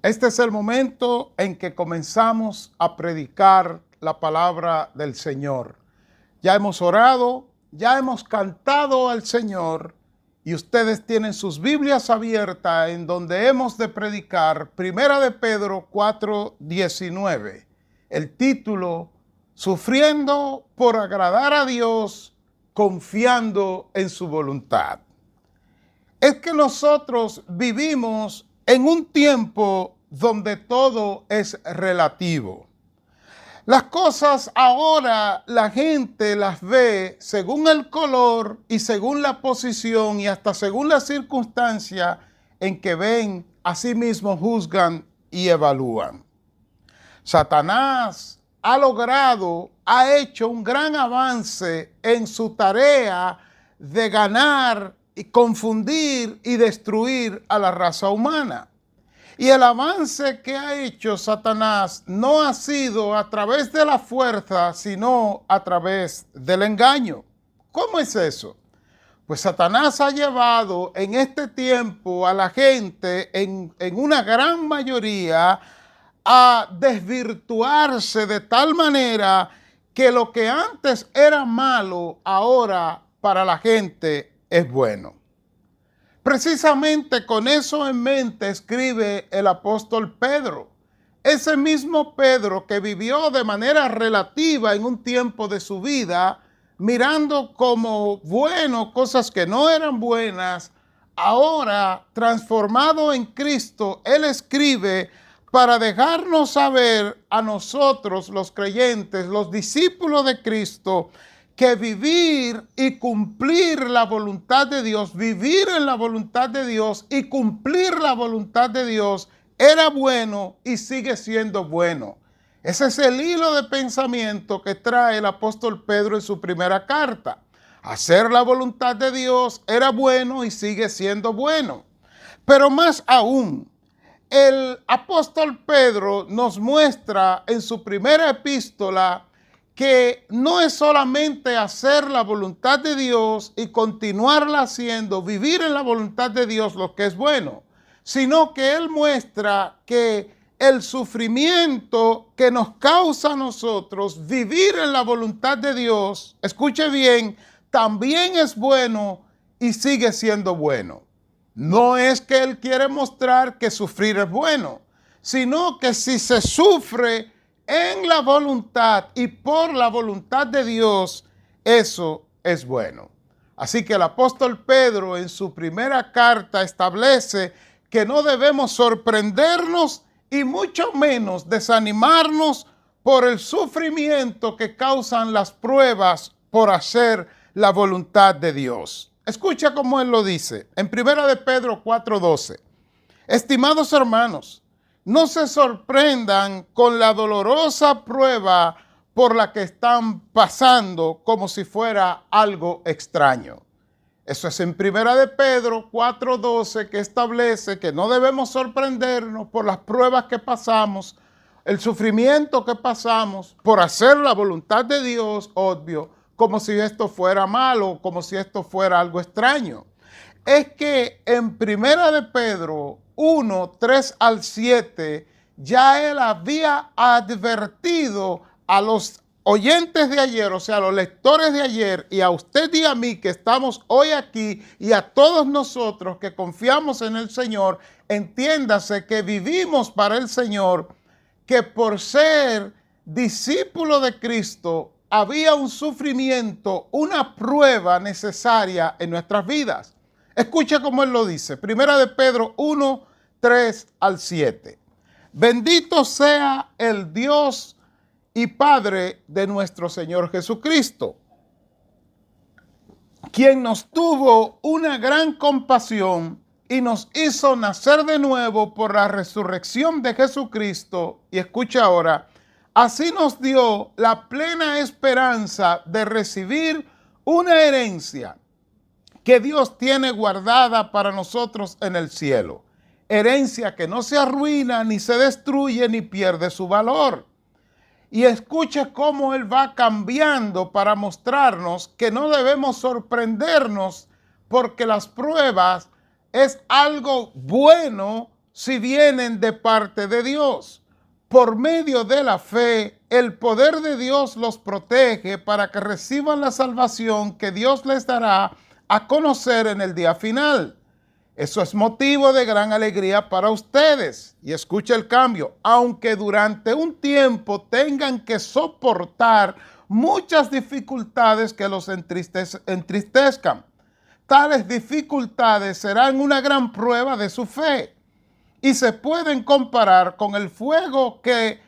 Este es el momento en que comenzamos a predicar la palabra del Señor. Ya hemos orado, ya hemos cantado al Señor y ustedes tienen sus Biblias abiertas en donde hemos de predicar Primera de Pedro 4:19. El título, Sufriendo por agradar a Dios, confiando en su voluntad. Es que nosotros vivimos en un tiempo donde todo es relativo. Las cosas ahora la gente las ve según el color y según la posición y hasta según la circunstancia en que ven, así mismo juzgan y evalúan. Satanás ha hecho un gran avance en su tarea de ganar y confundir y destruir a la raza humana. Y el avance que ha hecho Satanás no ha sido a través de la fuerza, sino a través del engaño. ¿Cómo es eso? Pues Satanás ha llevado en este tiempo a la gente, en una gran mayoría, a desvirtuarse de tal manera que lo que antes era malo, ahora para la gente es bueno. Precisamente con eso en mente escribe el apóstol Pedro. Ese mismo Pedro que vivió de manera relativa en un tiempo de su vida, mirando como bueno cosas que no eran buenas, ahora transformado en Cristo, él escribe para dejarnos saber a nosotros, los creyentes, los discípulos de Cristo, que vivir y cumplir la voluntad de Dios, vivir en la voluntad de Dios y cumplir la voluntad de Dios era bueno y sigue siendo bueno. Ese es el hilo de pensamiento que trae el apóstol Pedro en su primera carta. Hacer la voluntad de Dios era bueno y sigue siendo bueno. Pero más aún, el apóstol Pedro nos muestra en su primera epístola que no es solamente hacer la voluntad de Dios y continuarla haciendo, vivir en la voluntad de Dios lo que es bueno, sino que él muestra que el sufrimiento que nos causa a nosotros vivir en la voluntad de Dios, escuche bien, también es bueno y sigue siendo bueno. No es que él quiere mostrar que sufrir es bueno, sino que si se sufre en la voluntad y por la voluntad de Dios, eso es bueno. Así que el apóstol Pedro en su primera carta establece que no debemos sorprendernos y mucho menos desanimarnos por el sufrimiento que causan las pruebas por hacer la voluntad de Dios. Escucha cómo él lo dice en 1 de Pedro 4:12. Estimados hermanos, no se sorprendan con la dolorosa prueba por la que están pasando como si fuera algo extraño. Eso es en 1 de Pedro 4:12 que establece que no debemos sorprendernos por las pruebas que pasamos, el sufrimiento que pasamos por hacer la voluntad de Dios, obvio, como si esto fuera malo, como si esto fuera algo extraño. Es que en 1 de Pedro 1:3-7, ya él había advertido a los oyentes de ayer, o sea, a los lectores de ayer, y a usted y a mí que estamos hoy aquí, y a todos nosotros que confiamos en el Señor, entiéndase que vivimos para el Señor, que por ser discípulo de Cristo, había un sufrimiento, una prueba necesaria en nuestras vidas. Escucha cómo él lo dice. 1 de Pedro 1:3-7. Bendito sea el Dios y Padre de nuestro Señor Jesucristo, quien nos tuvo una gran compasión y nos hizo nacer de nuevo por la resurrección de Jesucristo. Y escucha ahora, así nos dio la plena esperanza de recibir una herencia que Dios tiene guardada para nosotros en el cielo. Herencia que no se arruina, ni se destruye, ni pierde su valor. Y escuche cómo él va cambiando para mostrarnos que no debemos sorprendernos porque las pruebas es algo bueno si vienen de parte de Dios. Por medio de la fe, el poder de Dios los protege para que reciban la salvación que Dios les dará a conocer en el día final. Eso es motivo de gran alegría para ustedes. Y escucha el cambio. Aunque durante un tiempo tengan que soportar muchas dificultades que los entristezcan. Tales dificultades serán una gran prueba de su fe y se pueden comparar con el fuego que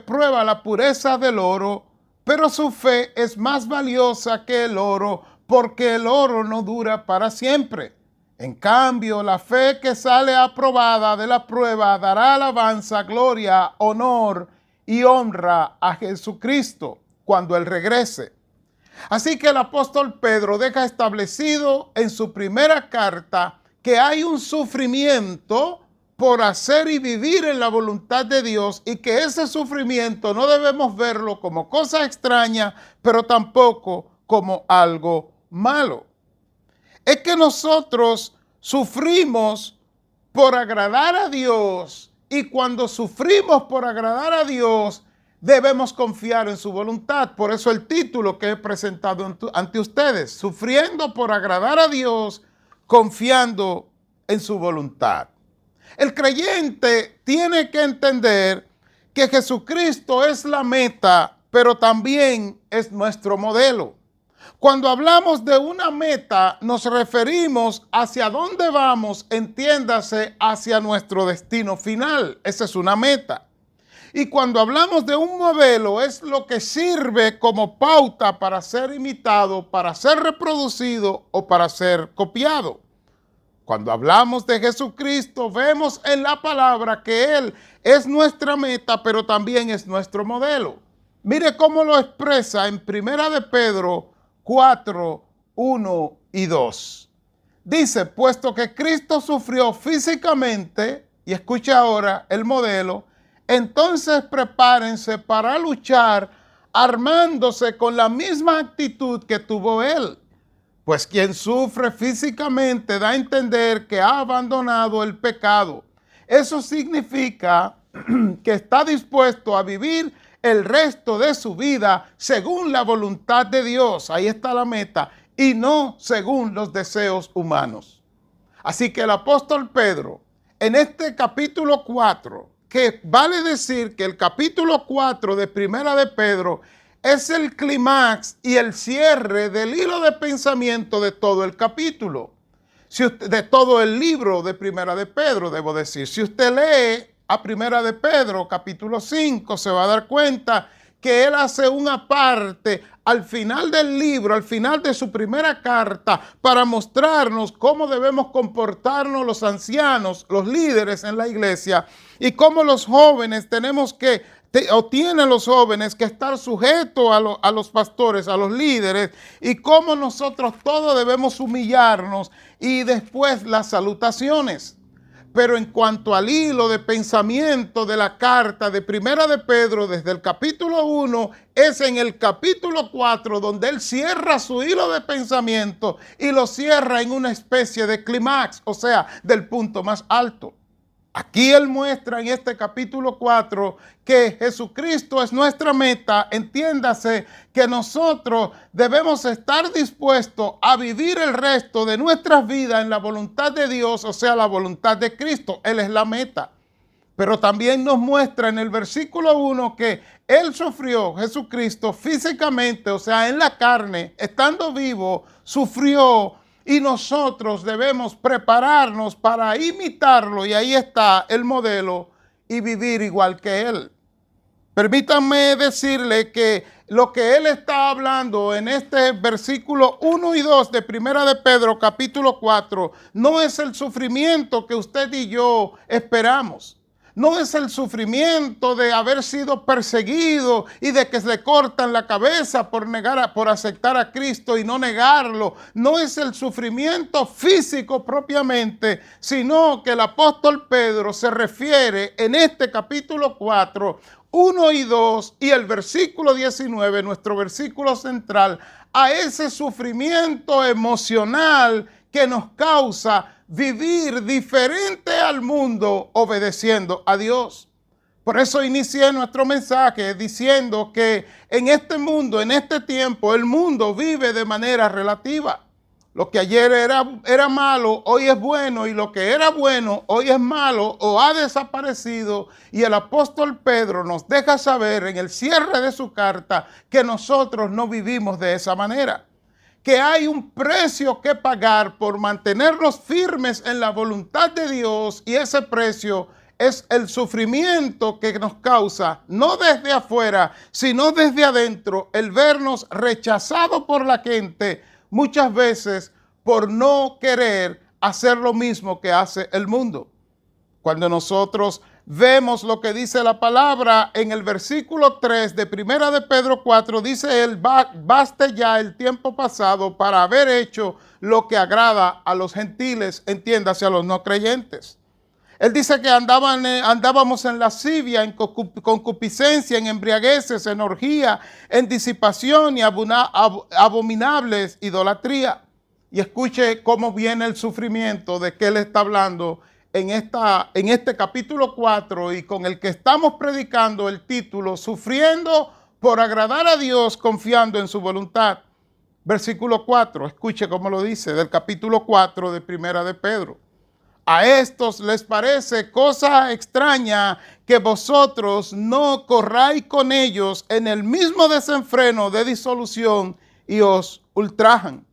prueba la pureza del oro, pero su fe es más valiosa que el oro, porque el oro no dura para siempre. En cambio, la fe que sale aprobada de la prueba dará alabanza, gloria, honor y honra a Jesucristo cuando Él regrese. Así que el apóstol Pedro deja establecido en su primera carta que hay un sufrimiento por hacer y vivir en la voluntad de Dios, y que ese sufrimiento no debemos verlo como cosa extraña, pero tampoco como algo malo. Es que nosotros sufrimos por agradar a Dios, y cuando sufrimos por agradar a Dios, debemos confiar en su voluntad. Por eso el título que he presentado ante ustedes, sufriendo por agradar a Dios, confiando en su voluntad. El creyente tiene que entender que Jesucristo es la meta, pero también es nuestro modelo. Cuando hablamos de una meta, nos referimos hacia dónde vamos, entiéndase, hacia nuestro destino final. Esa es una meta. Y cuando hablamos de un modelo, es lo que sirve como pauta para ser imitado, para ser reproducido o para ser copiado. Cuando hablamos de Jesucristo, vemos en la palabra que Él es nuestra meta, pero también es nuestro modelo. Mire cómo lo expresa en 1 de Pedro 4, 1 y 2. Dice, puesto que Cristo sufrió físicamente, y escucha ahora el modelo, entonces prepárense para luchar armándose con la misma actitud que tuvo Él. Pues quien sufre físicamente da a entender que ha abandonado el pecado. Eso significa que está dispuesto a vivir el resto de su vida según la voluntad de Dios. Ahí está la meta. Y no según los deseos humanos. Así que el apóstol Pedro, en este capítulo 4, que vale decir que el capítulo 4 de Primera de Pedro es el clímax y el cierre del hilo de pensamiento de todo el capítulo, de todo el libro de Primera de Pedro, debo decir. Si usted lee a Primera de Pedro, capítulo 5, se va a dar cuenta que él hace una parte al final del libro, al final de su primera carta, para mostrarnos cómo debemos comportarnos los ancianos, los líderes en la iglesia, y cómo los jóvenes tienen los jóvenes que estar sujetos a los pastores, a los líderes, y cómo nosotros todos debemos humillarnos, y después las salutaciones. Pero en cuanto al hilo de pensamiento de la carta de Primera de Pedro, desde el capítulo 1, es en el capítulo 4 donde él cierra su hilo de pensamiento y lo cierra en una especie de clímax, o sea, del punto más alto. Aquí él muestra en este capítulo 4 que Jesucristo es nuestra meta. Entiéndase que nosotros debemos estar dispuestos a vivir el resto de nuestras vidas en la voluntad de Dios, o sea, la voluntad de Cristo. Él es la meta. Pero también nos muestra en el versículo 1 que Él sufrió, Jesucristo, físicamente, o sea, en la carne, estando vivo, sufrió. Y nosotros debemos prepararnos para imitarlo, y ahí está el modelo, y vivir igual que Él. Permítanme decirle que lo que Él está hablando en este versículo 1 y 2 de Primera de Pedro, capítulo 4, no es el sufrimiento que usted y yo esperamos. No es el sufrimiento de haber sido perseguido y de que se le cortan la cabeza por aceptar a Cristo y no negarlo. No es el sufrimiento físico propiamente, sino que el apóstol Pedro se refiere en este capítulo 4, 1 y 2 y el versículo 19, nuestro versículo central, a ese sufrimiento emocional que nos causa vivir diferente al mundo obedeciendo a Dios. Por eso inicié nuestro mensaje diciendo que en este mundo, en este tiempo, el mundo vive de manera relativa. Lo que ayer era malo, hoy es bueno, y lo que era bueno, hoy es malo o ha desaparecido. Y el apóstol Pedro nos deja saber en el cierre de su carta que nosotros no vivimos de esa manera, que hay un precio que pagar por mantenernos firmes en la voluntad de Dios, y ese precio es el sufrimiento que nos causa, no desde afuera, sino desde adentro, el vernos rechazados por la gente, muchas veces por no querer hacer lo mismo que hace el mundo. Cuando nosotros vemos lo que dice la palabra en el versículo 3 de Primera de Pedro 4, dice él: baste ya el tiempo pasado para haber hecho lo que agrada a los gentiles, entiéndase, a los no creyentes. Él dice que andábamos en lascivia, en concupiscencia, en embriagueces, en orgía, en disipación y abominables idolatría. Y escuche cómo viene el sufrimiento de que él está hablando en este capítulo 4, y con el que estamos predicando el título: sufriendo por agradar a Dios, confiando en su voluntad. Versículo 4, escuche cómo lo dice, del capítulo 4 de Primera de Pedro. A estos les parece cosa extraña que vosotros no corráis con ellos en el mismo desenfreno de disolución y os ultrajan.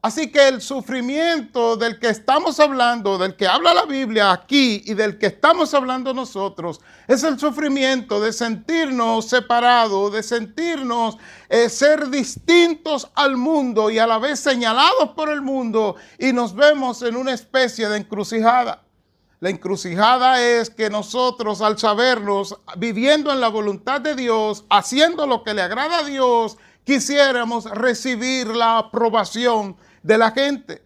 Así que el sufrimiento del que estamos hablando, del que habla la Biblia aquí y del que estamos hablando nosotros, es el sufrimiento de sentirnos separados, de sentirnos ser distintos al mundo y a la vez señalados por el mundo, y nos vemos en una especie de encrucijada. La encrucijada es que nosotros, al sabernos viviendo en la voluntad de Dios, haciendo lo que le agrada a Dios, quisiéramos recibir la aprobación de la gente,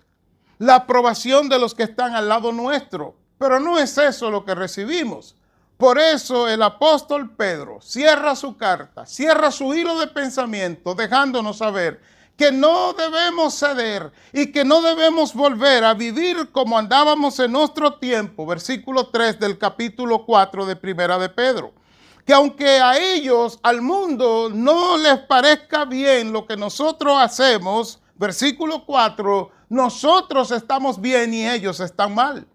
la aprobación de los que están al lado nuestro, pero no es eso lo que recibimos. Por eso el apóstol Pedro cierra su carta, cierra su hilo de pensamiento, dejándonos saber que no debemos ceder y que no debemos volver a vivir como andábamos en nuestro tiempo. Versículo 3 del capítulo 4 de Primera de Pedro. Que aunque a ellos, al mundo, no les parezca bien lo que nosotros hacemos, versículo 4, nosotros estamos bien y ellos están mal.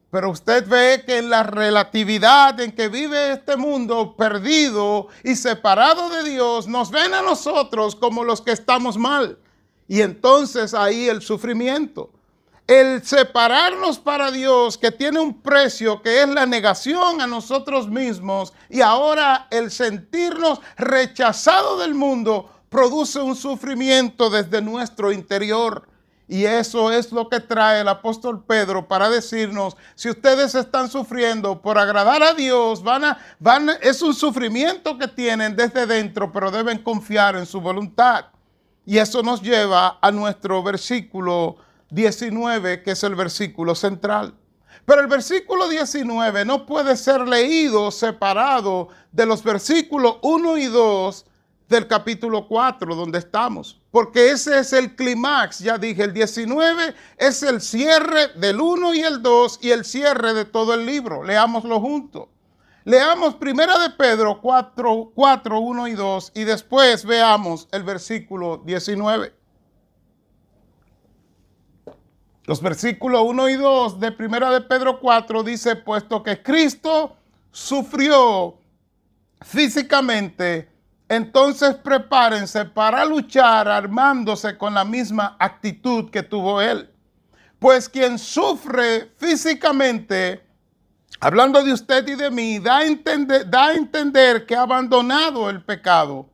Pero usted ve que en la relatividad en que vive este mundo perdido y separado de Dios, nos ven a nosotros como los que estamos mal. Y entonces ahí el sufrimiento. El separarnos para Dios, que tiene un precio, que es la negación a nosotros mismos, y ahora el sentirnos rechazados del mundo, produce un sufrimiento desde nuestro interior. Y eso es lo que trae el apóstol Pedro para decirnos: si ustedes están sufriendo por agradar a Dios, es un sufrimiento que tienen desde dentro, pero deben confiar en su voluntad. Y eso nos lleva a nuestro versículo 19, que es el versículo central. Pero el versículo 19 no puede ser leído separado de los versículos 1 y 2 del capítulo 4 donde estamos, porque ese es el clímax. Ya dije, el 19 es el cierre del 1 y el 2 y el cierre de todo el libro. Leámoslo juntos. Leamos Primera de Pedro 4, 1 y 2 y después veamos el versículo 19. Los versículos 1 y 2 de Primera de Pedro 4 dice: puesto que Cristo sufrió físicamente, entonces prepárense para luchar armándose con la misma actitud que tuvo él. Pues quien sufre físicamente, hablando de usted y de mí, da a entender que ha abandonado el pecado.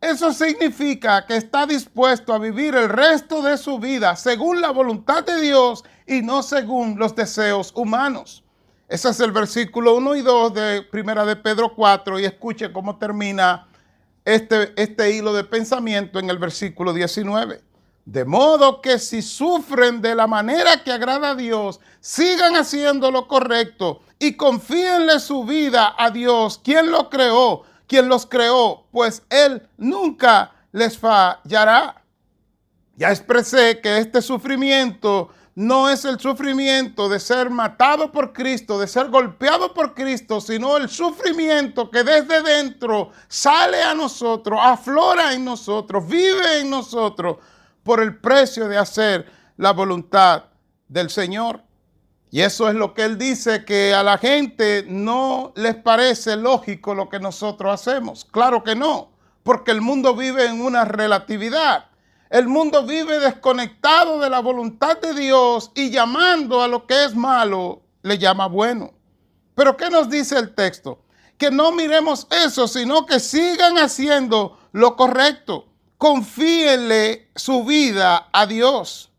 Eso significa que está dispuesto a vivir el resto de su vida según la voluntad de Dios y no según los deseos humanos. Ese es el versículo 1 y 2 de Primera de Pedro 4, y escuche cómo termina este hilo de pensamiento en el versículo 19. De modo que si sufren de la manera que agrada a Dios, sigan haciendo lo correcto y confíenle su vida a Dios, quien lo creó, quien los creó, pues Él nunca les fallará. Ya expresé que este sufrimiento no es el sufrimiento de ser matado por Cristo, de ser golpeado por Cristo, sino el sufrimiento que desde dentro sale a nosotros, aflora en nosotros, vive en nosotros por el precio de hacer la voluntad del Señor. Y eso es lo que él dice, que a la gente no les parece lógico lo que nosotros hacemos. Claro que no, porque el mundo vive en una relatividad. El mundo vive desconectado de la voluntad de Dios y llamando a lo que es malo, le llama bueno. Pero ¿qué nos dice el texto? Que no miremos eso, sino que sigan haciendo lo correcto. Confíenle su vida a Dios.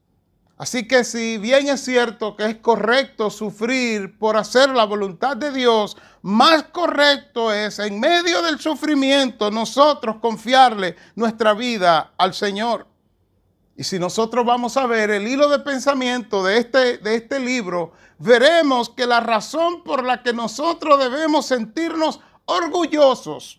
Así que si bien es cierto que es correcto sufrir por hacer la voluntad de Dios, más correcto es en medio del sufrimiento nosotros confiarle nuestra vida al Señor. Y si nosotros vamos a ver el hilo de pensamiento de este libro, veremos que la razón por la que nosotros debemos sentirnos orgullosos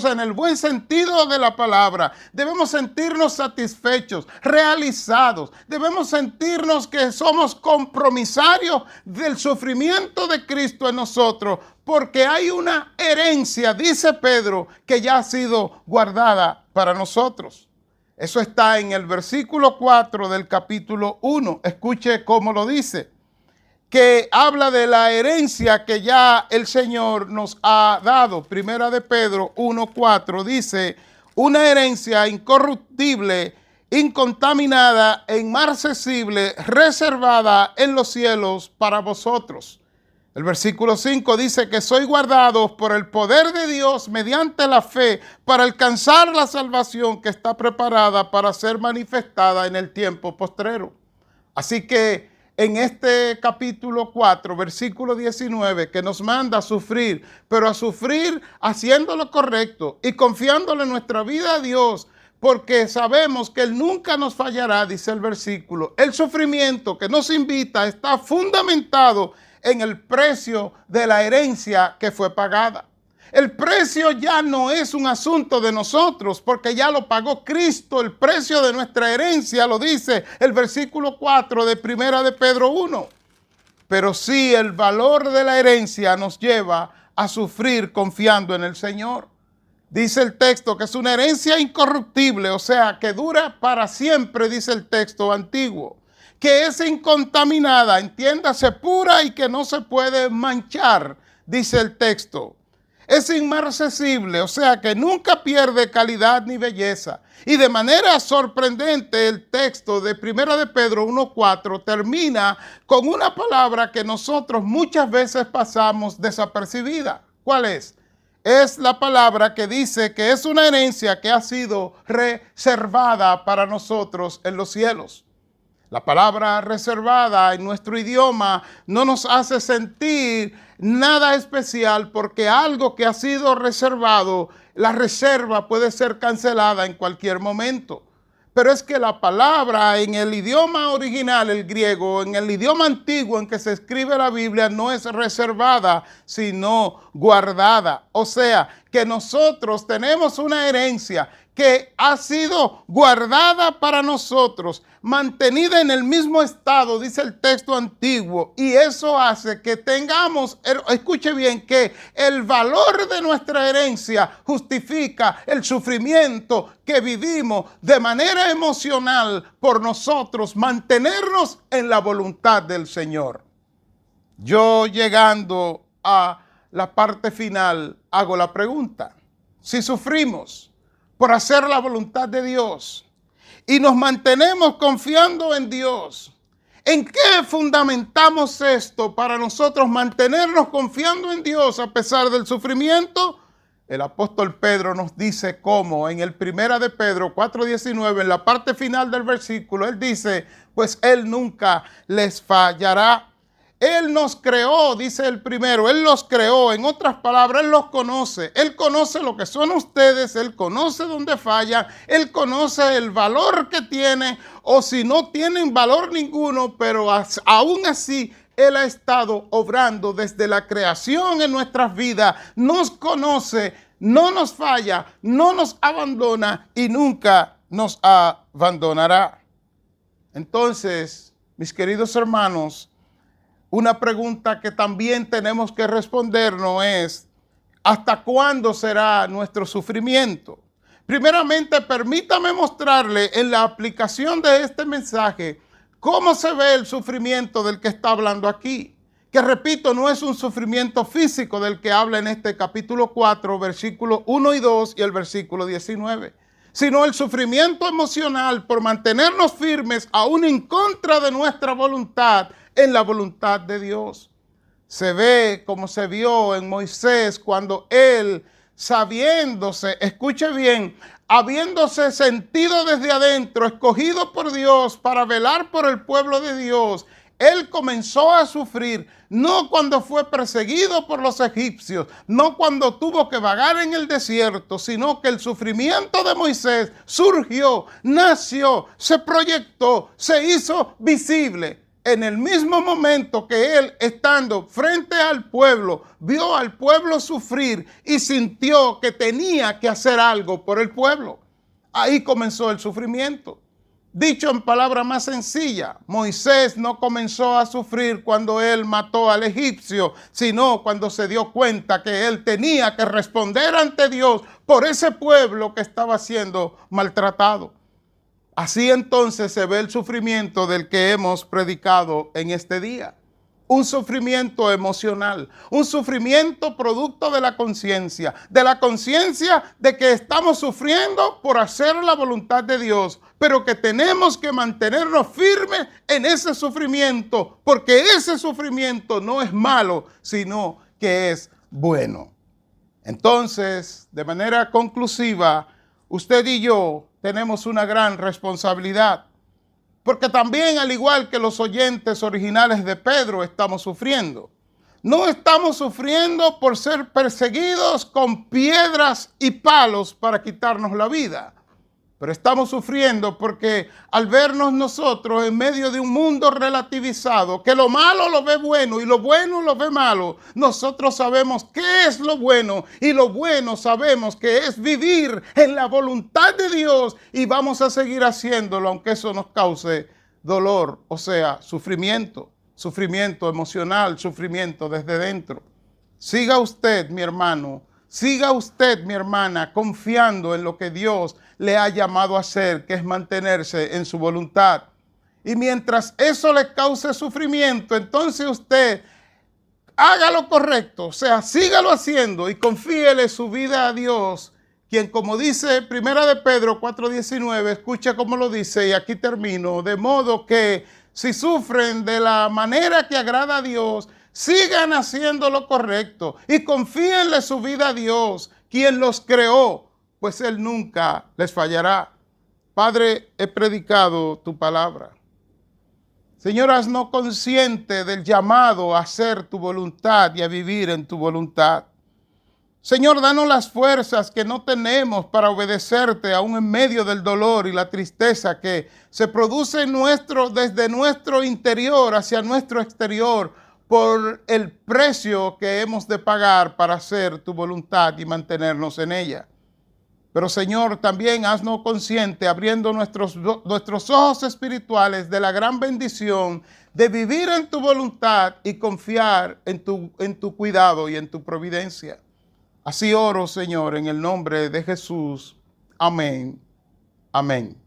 en el buen sentido de la palabra, debemos sentirnos satisfechos, realizados, debemos sentirnos que somos compromisarios del sufrimiento de Cristo en nosotros, porque hay una herencia, dice Pedro, que ya ha sido guardada para nosotros. Eso está en el versículo 4 del capítulo 1. Escuche cómo lo dice, que habla de la herencia que ya el Señor nos ha dado. Primera de Pedro 1:4 dice, una herencia incorruptible, incontaminada e inmarcesible, reservada en los cielos para vosotros. El versículo 5 dice que sois guardados por el poder de Dios mediante la fe para alcanzar la salvación que está preparada para ser manifestada en el tiempo postrero. Así que en este capítulo 4, versículo 19, que nos manda a sufrir, pero a sufrir haciendo lo correcto y confiándole nuestra vida a Dios, porque sabemos que Él nunca nos fallará, dice el versículo. El sufrimiento que nos invita está fundamentado en el precio de la herencia que fue pagada. El precio ya no es un asunto de nosotros, porque ya lo pagó Cristo. El precio de nuestra herencia lo dice el versículo 4 de Primera de Pedro 1. Pero sí, el valor de la herencia nos lleva a sufrir confiando en el Señor. Dice el texto que es una herencia incorruptible, o sea, que dura para siempre, dice el texto antiguo. Que es incontaminada, entiéndase, pura y que no se puede manchar, dice el texto. Es inmarcesible, o sea que nunca pierde calidad ni belleza. Y de manera sorprendente el texto de Primera de Pedro 1:4 termina con una palabra que nosotros muchas veces pasamos desapercibida. ¿Cuál es? Es la palabra que dice que es una herencia que ha sido reservada para nosotros en los cielos. La palabra reservada en nuestro idioma no nos hace sentir nada especial, porque algo que ha sido reservado, la reserva puede ser cancelada en cualquier momento. Pero es que la palabra en el idioma original, el griego, en el idioma antiguo en que se escribe la Biblia, no es reservada, sino guardada. O sea, que nosotros tenemos una herencia que ha sido guardada para nosotros, mantenida en el mismo estado, dice el texto antiguo, y eso hace que tengamos, escuche bien, que el valor de nuestra herencia justifica el sufrimiento que vivimos de manera emocional por nosotros mantenernos en la voluntad del Señor. Yo, llegando a la parte final, hago la pregunta: si sufrimos por hacer la voluntad de Dios y nos mantenemos confiando en Dios, ¿en qué fundamentamos esto para nosotros mantenernos confiando en Dios a pesar del sufrimiento? El apóstol Pedro nos dice cómo en el Primera de Pedro 4:19, en la parte final del versículo, él dice, pues Él nunca les fallará. Él nos creó, dice el primero, Él los creó. En otras palabras, Él los conoce. Él conoce lo que son ustedes, Él conoce dónde fallan, Él conoce el valor que tienen, o si no tienen valor ninguno, pero aún así Él ha estado obrando desde la creación en nuestras vidas. Nos conoce, no nos falla, no nos abandona y nunca nos abandonará. Entonces, mis queridos hermanos, una pregunta que también tenemos que respondernos es: ¿hasta cuándo será nuestro sufrimiento? Primeramente, permítame mostrarle en la aplicación de este mensaje cómo se ve el sufrimiento del que está hablando aquí. Que repito, no es un sufrimiento físico del que habla en este capítulo 4, versículos 1 y 2 y el versículo 19, sino el sufrimiento emocional por mantenernos firmes aún en contra de nuestra voluntad en la voluntad de Dios. Se ve como se vio en Moisés cuando él, sabiéndose, escuche bien, habiéndose sentido desde adentro, escogido por Dios para velar por el pueblo de Dios, él comenzó a sufrir, no cuando fue perseguido por los egipcios, no cuando tuvo que vagar en el desierto, sino que el sufrimiento de Moisés surgió, nació, se proyectó, se hizo visible en el mismo momento que él, estando frente al pueblo, vio al pueblo sufrir y sintió que tenía que hacer algo por el pueblo. Ahí comenzó el sufrimiento. Dicho en palabra más sencilla, Moisés no comenzó a sufrir cuando él mató al egipcio, sino cuando se dio cuenta que él tenía que responder ante Dios por ese pueblo que estaba siendo maltratado. Así entonces se ve el sufrimiento del que hemos predicado en este día. Un sufrimiento emocional, un sufrimiento producto de la conciencia de que estamos sufriendo por hacer la voluntad de Dios, pero que tenemos que mantenernos firmes en ese sufrimiento, porque ese sufrimiento no es malo, sino que es bueno. Entonces, de manera conclusiva, usted y yo tenemos una gran responsabilidad, porque también, al igual que los oyentes originales de Pedro, estamos sufriendo. No estamos sufriendo por ser perseguidos con piedras y palos para quitarnos la vida, pero estamos sufriendo porque al vernos nosotros en medio de un mundo relativizado, que lo malo lo ve bueno y lo bueno lo ve malo, nosotros sabemos qué es lo bueno y lo bueno sabemos que es vivir en la voluntad de Dios y vamos a seguir haciéndolo aunque eso nos cause dolor, o sea, sufrimiento emocional, sufrimiento desde dentro. Siga usted, mi hermano, siga usted, mi hermana, confiando en lo que Dios le ha llamado a hacer, que es mantenerse en su voluntad. Y mientras eso le cause sufrimiento, entonces usted haga lo correcto, o sea, sígalo haciendo y confíele su vida a Dios, quien, como dice Primera de Pedro 4:19, escucha cómo lo dice y aquí termino: de modo que si sufren de la manera que agrada a Dios, sigan haciendo lo correcto y confíenle su vida a Dios, quien los creó, pues Él nunca les fallará. Padre, he predicado tu palabra. Señor, haznos consciente del llamado a hacer tu voluntad y a vivir en tu voluntad. Señor, danos las fuerzas que no tenemos para obedecerte aún en medio del dolor y la tristeza que se produce desde nuestro interior hacia nuestro exterior por el precio que hemos de pagar para hacer tu voluntad y mantenernos en ella. Pero Señor, también haznos consciente, abriendo nuestros ojos espirituales, de la gran bendición de vivir en tu voluntad y confiar en tu cuidado y en tu providencia. Así oro, Señor, en el nombre de Jesús. Amén. Amén.